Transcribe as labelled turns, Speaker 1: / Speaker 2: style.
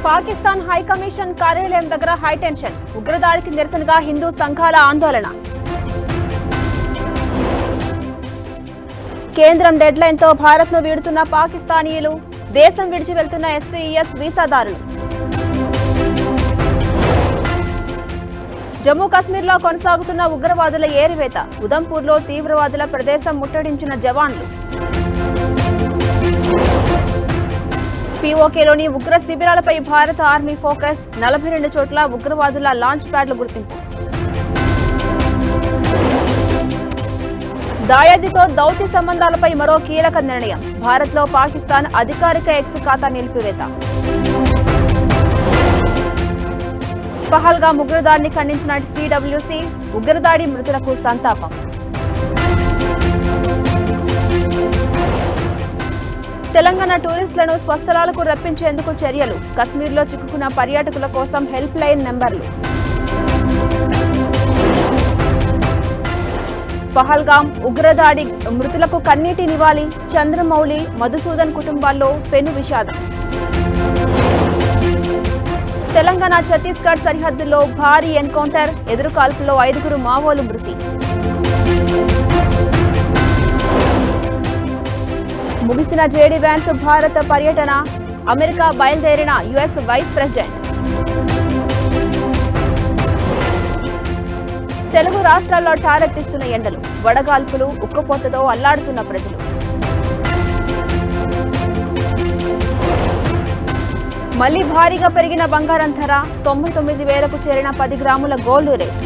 Speaker 1: Pakistan high commission కార్యాలయం దగ్గర high tension. ఉగ్రదాడికి నిరసనగా హిందూ సంఘాల ఆందోళన. కేంద్రం డెడ్ లైన్ తో భారత్ ను వీడుతున్న పాకిస్తానీయులు, దేశం విడిచి వెళ్తున్న ఎస్వీఎస్ వీసాదారులు. జమ్మూ కాశ్మీర్ లో కొనసాగుతున్న ఉగ్రవాదుల ఏరివేత. ఉదంపూర్ లో తీవ్రవాదుల ప్రదేశం ముట్టడించిన జవాన్లు. పీఓకేలోని ఉగ్ర శిబిరాలపై భారత ఆర్మీ ఫోకస్. 42 చోట్ల ఉగ్రవాదుల లాంచ్ ప్యాడ్ల గుర్తింపు. దాయాదితో దౌత్య సంబంధాలపై మరో కీలక నిర్ణయం. భారత్లో పాకిస్తాన్ అధికారిక ఎక్స్ ఖాతా నిలిపివేత. పహల్గామ్ ఉగ్రదాడిని ఖండించిన సిడబ్ల్యూసీ. ఉగ్రదాడి మృతులకు సంతాపం. తెలంగాణ టూరిస్టులను స్వస్థలాలకు రప్పించేందుకు చర్యలు. కశ్మీర్లో చిక్కుకున్న పర్యాటకుల కోసం హెల్ప్ లైన్ నెంబర్లు. పహల్గామ్ ఉగ్రదాడి మృతులకు కన్నీటి నివాళి. చంద్రమౌళి, మధుసూదన్ కుటుంబాల్లో పెను విషాదం. తెలంగాణ ఛత్తీస్గఢ్ సరిహద్దుల్లో భారీ ఎన్కౌంటర్. ఎదురుకాల్పులో 5 మావోలు మృతి. ముగిసిన జేడీ వ్యాన్స్ భారత పర్యటన. అమెరికా బయలుదేరిన యుఎస్ వైస్ ప్రెసిడెంట్. తెలుగు రాష్ట్రాల్లో టారెత్తిస్తున్న ఎండలు. వడగాల్పులు, ఉక్కపోతతో అల్లాడుతున్న ప్రజలు. మళ్లీ భారీగా పెరిగిన బంగారం ధర. 99,000కు చేరిన 10 గ్రాముల గోల్డ్ రేట్.